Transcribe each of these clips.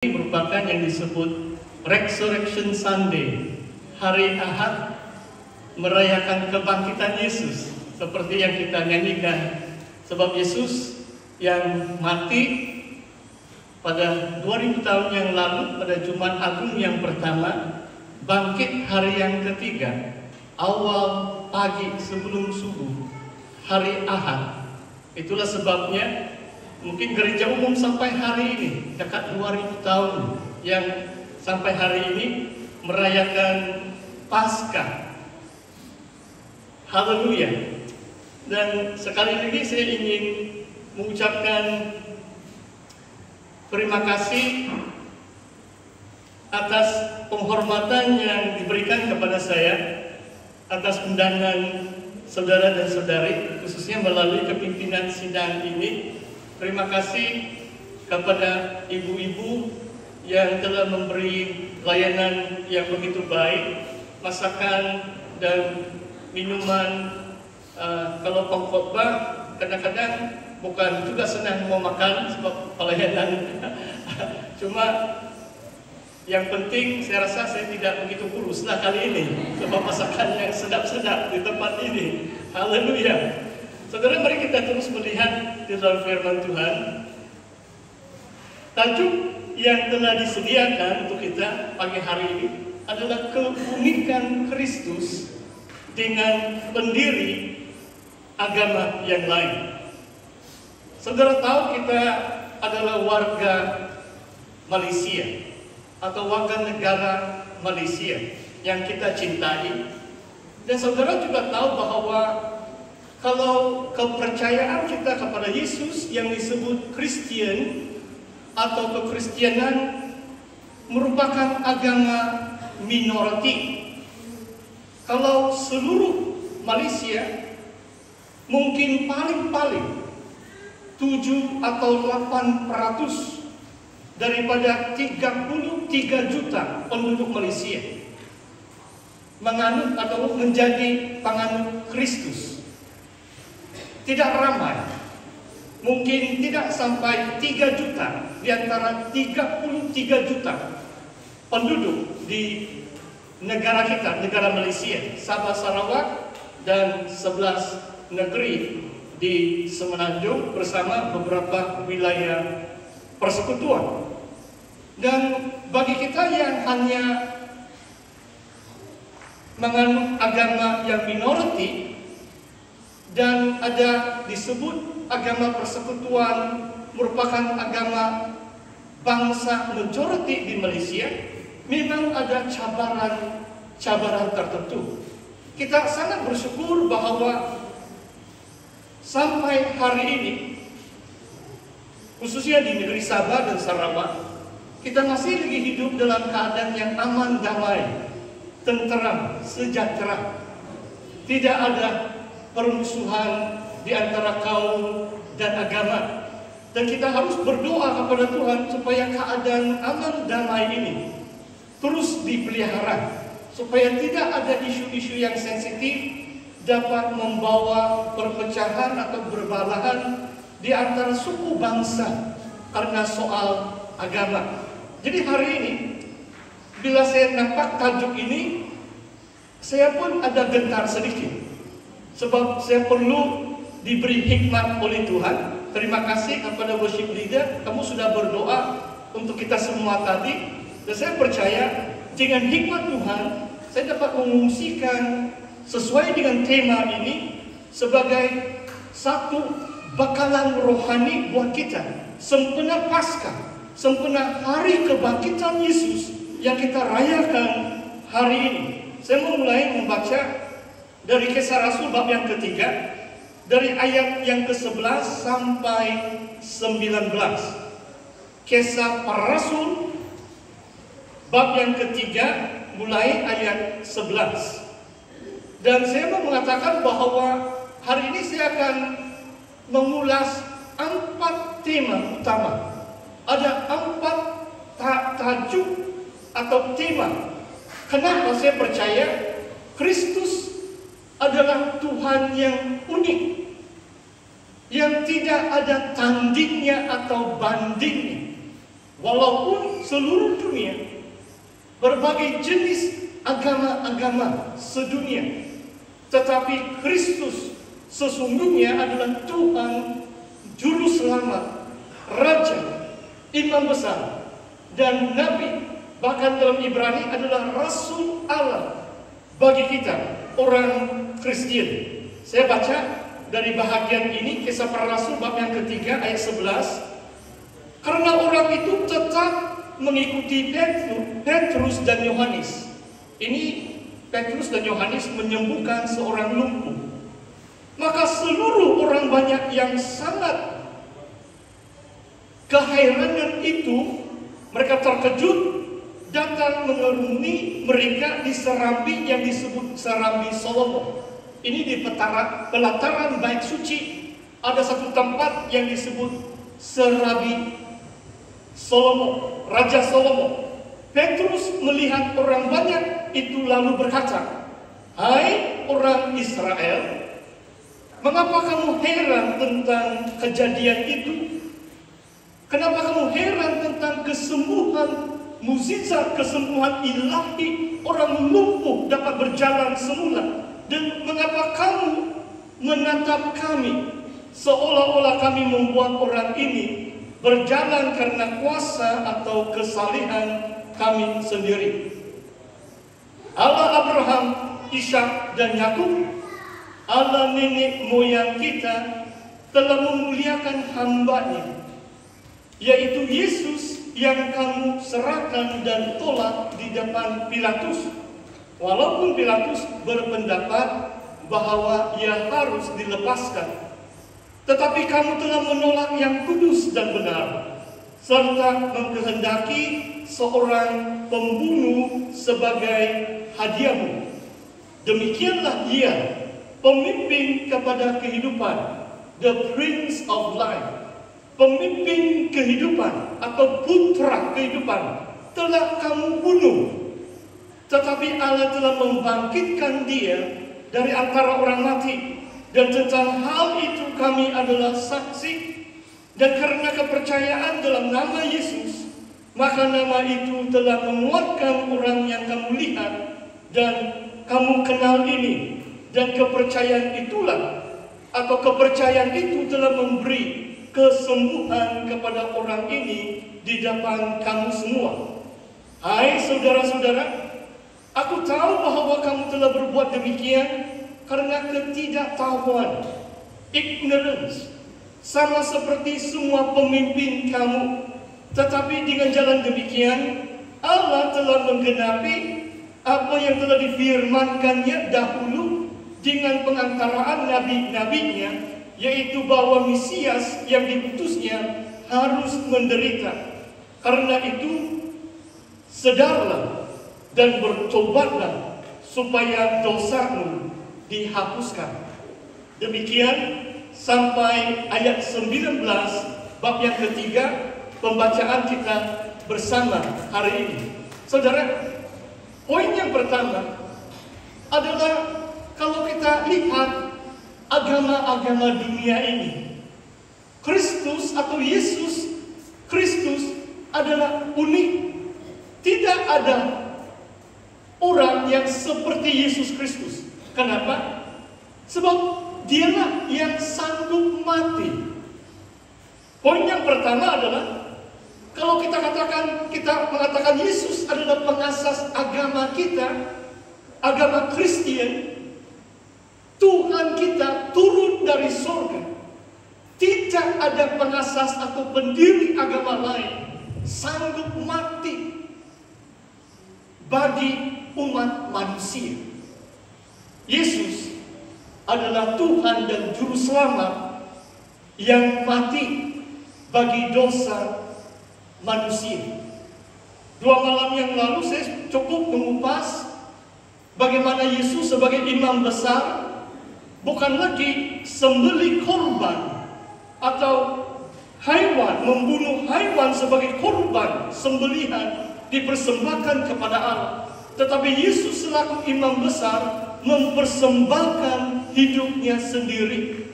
Ini merupakan yang disebut Resurrection Sunday, hari Ahad merayakan kebangkitan Yesus, seperti yang kita nyanyikan. Sebab Yesus yang mati pada 2000 tahun yang lalu, pada Jumat Agung yang pertama, bangkit hari yang ketiga, awal pagi sebelum subuh, hari Ahad. Itulah sebabnya mungkin gereja umum sampai hari ini, dekat 2000 tahun, yang sampai hari ini merayakan Paskah. Haleluya. Dan sekali lagi saya ingin mengucapkan terima kasih atas penghormatan yang diberikan kepada saya, atas undangan saudara dan saudari, khususnya melalui kepimpinan sidang ini. Terima kasih kepada ibu-ibu yang telah memberi layanan yang begitu baik, masakan dan minuman. Kalau pengkhotbah kadang-kadang bukan juga senang mau makan sebab pelayanan. Cuma yang penting saya rasa saya tidak begitu kurus lah kali ini, sebab masakannya sedap-sedap di tempat ini. Haleluya. Saudara, mari kita terus melihat di dalam firman Tuhan. Tajuk yang telah disediakan untuk kita pagi hari ini adalah keunikan Kristus dengan pendiri agama yang lain. Saudara tahu kita adalah warga Malaysia atau warga negara Malaysia yang kita cintai. Dan saudara juga tahu bahwa kalau kepercayaan kita kepada Yesus yang disebut Kristen atau kekristenan merupakan agama minoriti. Kalau seluruh Malaysia mungkin paling-paling 7 atau 8% daripada 33 juta penduduk Malaysia menganut atau menjadi penganut Kristus. Tidak ramai, mungkin tidak sampai 3 juta di antara 33 juta penduduk di negara kita, negara Malaysia, Sabah, Sarawak, dan 11 negeri di Semenanjung bersama beberapa wilayah persekutuan. Dan bagi kita yang hanya menganut agama yang minoriti dan ada disebut agama persekutuan merupakan agama bangsa majoriti di Malaysia, memang ada cabaran tertentu. Kita sangat bersyukur bahwa sampai hari ini, khususnya di negeri Sabah dan Sarawak, kita masih lagi hidup dalam keadaan yang aman, damai, tenteram, sejahtera. Tidak ada permusuhan di antara kaum dan agama. Dan kita harus berdoa kepada Tuhan supaya keadaan aman damai ini terus dipelihara, supaya tidak ada isu-isu yang sensitif dapat membawa perpecahan atau berbalahan di antara suku bangsa karena soal agama. Jadi hari ini bila saya nampak tajuk ini, saya pun ada gentar sedikit. Sebab saya perlu diberi hikmat oleh Tuhan. Terima kasih kepada worship leader, kamu sudah berdoa untuk kita semua tadi. Dan saya percaya dengan hikmat Tuhan, saya dapat mengungsikan sesuai dengan tema ini sebagai satu bekalan rohani buat kita. Sempena Paskah, sempena hari kebangkitan Yesus yang kita rayakan hari ini. Saya memulai membaca dari Kisah Rasul bab yang ketiga, dari ayat yang ke-11 sampai 19. Kisah Para Rasul bab yang ketiga mulai ayat 11. Dan saya mau mengatakan bahwa hari ini saya akan mengulas 4 tema utama. Ada 4 tajuk atau tema. Kenapa saya percaya Kristus adalah Tuhan yang unik, yang tidak ada tandingnya atau bandingnya. Walaupun seluruh dunia, berbagai jenis agama-agama sedunia, tetapi Kristus sesungguhnya adalah Tuhan, Juru Selamat, Raja, Imam Besar, dan Nabi. Bahkan dalam Ibrani adalah Rasul Allah bagi kita, orang Kristen. Saya baca dari bahagian ini, Kisah Para Rasul bab yang ketiga ayat 11. Karena orang itu tetap mengikuti Petrus dan Yohanes. Ini Petrus dan Yohanes menyembuhkan seorang lumpuh. Maka seluruh orang banyak yang sangat keheranan itu, mereka terkejut, datang mengerumuni mereka di serambi yang disebut serambi Salomo. Ini di pelataran bait suci ada satu tempat yang disebut serambi Salomo, Raja Salomo. Petrus melihat orang banyak itu lalu berkata, "Hai orang Israel, mengapa kamu heran tentang kejadian itu? Kenapa kamu heran tentang kesembuhan, mukjizat kesembuhan ilahi, orang lumpuh dapat berjalan semula? Dan mengapa kamu menatap kami seolah-olah kami membuat orang ini berjalan karena kuasa atau kesalehan kami sendiri? Allah Abraham, Ishak, dan Yakub, Allah nenek moyang kita, telah memuliakan hamba-Nya, yaitu Yesus yang kamu serahkan dan tolak di depan Pilatus. Walaupun Pilatus berpendapat bahwa ia harus dilepaskan, tetapi kamu telah menolak yang kudus dan benar, serta mengkehendaki seorang pembunuh sebagai hadiahmu. Demikianlah ia, pemimpin kepada kehidupan, the Prince of Life, pemimpin kehidupan atau putra kehidupan, telah kamu bunuh. Tetapi Allah telah membangkitkan dia dari antara orang mati. Dan tentang hal itu kami adalah saksi. Dan karena kepercayaan dalam nama Yesus, maka nama itu telah menguatkan orang yang kamu lihat dan kamu kenal ini. Dan kepercayaan itulah, atau kepercayaan itu telah memberi kesembuhan kepada orang ini di depan kamu semua. Hai saudara-saudara, aku tahu bahwa kamu telah berbuat demikian karena ketidaktahuan, ignorance, sama seperti semua pemimpin kamu. Tetapi dengan jalan demikian, Allah telah menggenapi apa yang telah difirmankannya dahulu dengan pengantaraan nabi-nabinya, yaitu bahwa Mesias yang diutusnya harus menderita. Karena itu, sedarlah dan bertobatlah supaya dosamu dihapuskan. Demikian sampai ayat 19 bab yang ketiga pembacaan kita bersama hari ini. Saudara, poin yang pertama adalah kalau kita lihat agama-agama dunia ini, Kristus atau Yesus Kristus adalah unik. Tidak ada orang yang seperti Yesus Kristus. Kenapa? Sebab dialah yang sanggup mati. Poin yang pertama adalah kalau kita mengatakan Yesus adalah pengasas agama kita, agama Kristen, Tuhan kita turun dari surga. Tidak ada pengasas atau pendiri agama lain sanggup mati bagi umat manusia. Yesus adalah Tuhan dan Juru Selamat yang mati bagi dosa manusia. 2 malam yang lalu saya cukup mengupas bagaimana Yesus sebagai imam besar bukan lagi sembelih korban atau hewan, membunuh hewan sebagai korban sembelihan dipersembahkan kepada Allah. Tetapi Yesus selaku imam besar mempersembahkan hidupnya sendiri.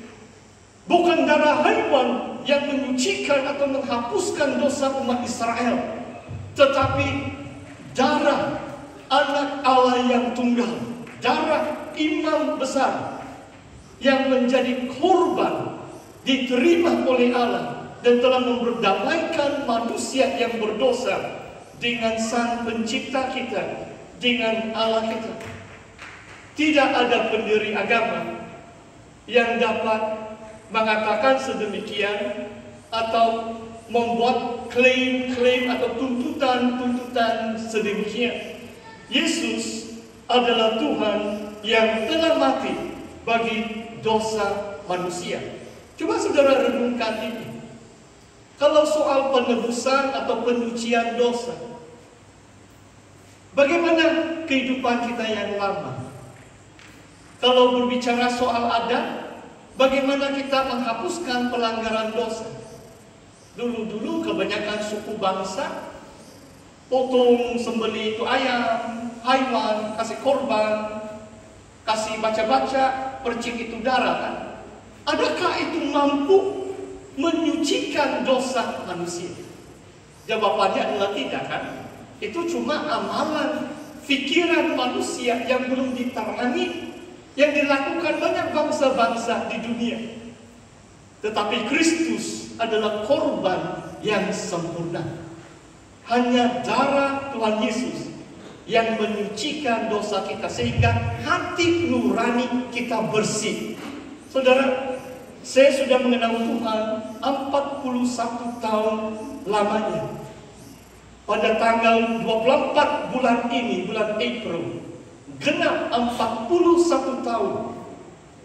Bukan darah hewan yang menyucikan atau menghapuskan dosa umat Israel, tetapi darah Anak Allah yang tunggal, darah imam besar yang menjadi korban diterima oleh Allah dan telah memperdamaikan manusia yang berdosa dengan Sang Pencipta kita, dengan Allah kita. Tidak ada pendiri agama yang dapat mengatakan sedemikian atau membuat klaim-klaim atau tuntutan-tuntutan sedemikian. Yesus adalah Tuhan yang telah mati bagi dosa manusia. Coba saudara renungkan ini. Kalau soal penebusan atau penyucian dosa, bagaimana kehidupan kita yang lama? Kalau berbicara soal adat, bagaimana kita menghapuskan pelanggaran dosa? Dulu-dulu kebanyakan suku bangsa potong, sembelih itu ayam, haiwan, kasih korban, kasih baca-baca, percik itu darah kan? Adakah itu mampu menyucikan dosa manusia? Jawabannya adalah tidak kan? Itu cuma amalan, pikiran manusia yang belum diterangi, yang dilakukan banyak bangsa-bangsa di dunia. Tetapi Kristus adalah korban yang sempurna. Hanya darah Tuhan Yesus yang menyucikan dosa kita sehingga hati nurani kita bersih. Saudara, saya sudah mengenal Tuhan 41 tahun lamanya. Pada tanggal 24 bulan ini, bulan April, genap 41 tahun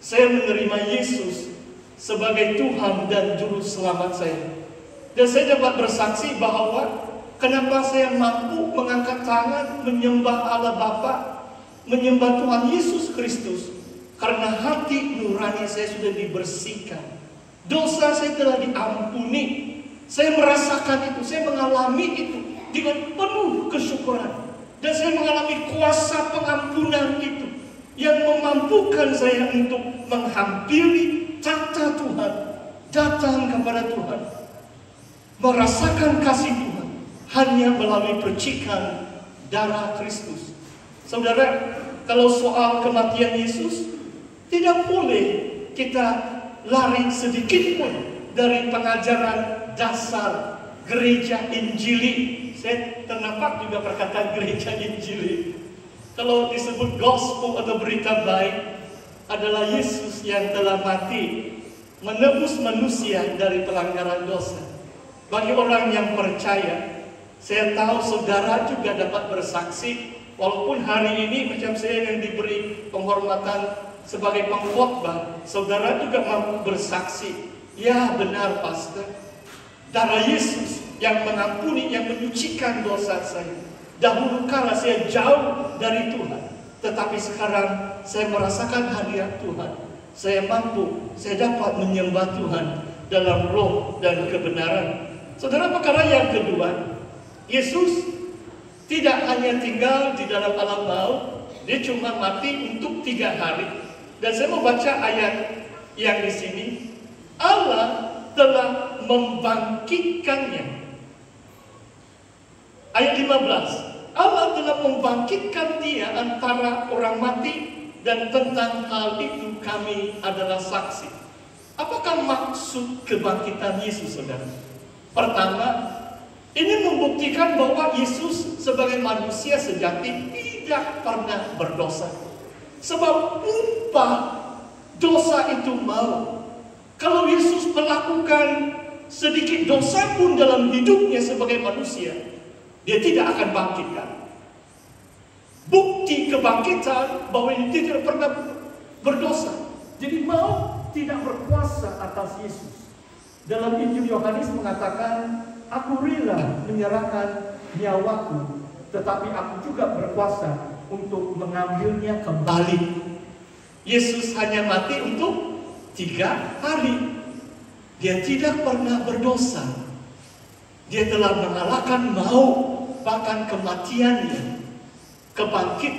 saya menerima Yesus sebagai Tuhan dan Juru Selamat saya. Dan saya dapat bersaksi bahwa kenapa saya mampu mengangkat tangan menyembah Allah Bapa, menyembah Tuhan Yesus Kristus, karena hati nurani saya sudah dibersihkan. Dosa saya telah diampuni. Saya merasakan itu, saya mengalami itu dengan penuh kesyukuran. Dan saya mengalami kuasa pengampunan itu yang memampukan saya untuk menghampiri tahta Tuhan, datang kepada Tuhan, merasakan kasih Tuhan hanya melalui percikan darah Kristus. Saudara, kalau soal kematian Yesus, tidak boleh kita lari sedikit pun dari pengajaran dasar gereja Injili. Saya ternampak juga perkataan gereja Injili. Kalau disebut gospel atau berita baik, adalah Yesus yang telah mati menebus manusia dari pelanggaran dosa. Bagi orang yang percaya, saya tahu saudara juga dapat bersaksi, walaupun hari ini macam saya yang diberi penghormatan sebagai pengkhotbah, saudara juga mampu bersaksi. Ya benar pastor, darah Yesus yang mengampuni, yang menyucikan dosa saya. Dahulu kala saya jauh dari Tuhan, tetapi sekarang saya merasakan hadirat Tuhan. Saya mampu, saya dapat menyembah Tuhan dalam roh dan kebenaran. Saudara, perkara yang kedua, Yesus tidak hanya tinggal di dalam alam maut, dia cuma mati untuk 3 hari. Dan saya mau baca ayat yang di sini. Allah telah membangkitkannya. Ayat 15. Allah telah membangkitkan dia antara orang mati, dan tentang hal itu kami adalah saksi. Apakah maksud kebangkitan Yesus, saudara? Pertama, ini membuktikan bahwa Yesus sebagai manusia sejati tidak pernah berdosa. Sebab upah dosa itu maut. Kalau Yesus melakukan sedikit dosa pun dalam hidupnya sebagai manusia, dia tidak akan bangkit kan? Bukti kebangkitan bahwa dia tidak pernah berdosa. Jadi maut tidak berkuasa atas Yesus. Dalam Injil Yohanes mengatakan, aku rela menyerahkan nyawaku, tetapi aku juga berkuasa untuk mengambilnya kembali. Yesus hanya mati untuk 3 hari. Dia tidak pernah berdosa. Dia telah mengalahkan maut, bahkan kematiannya. Kebangkitan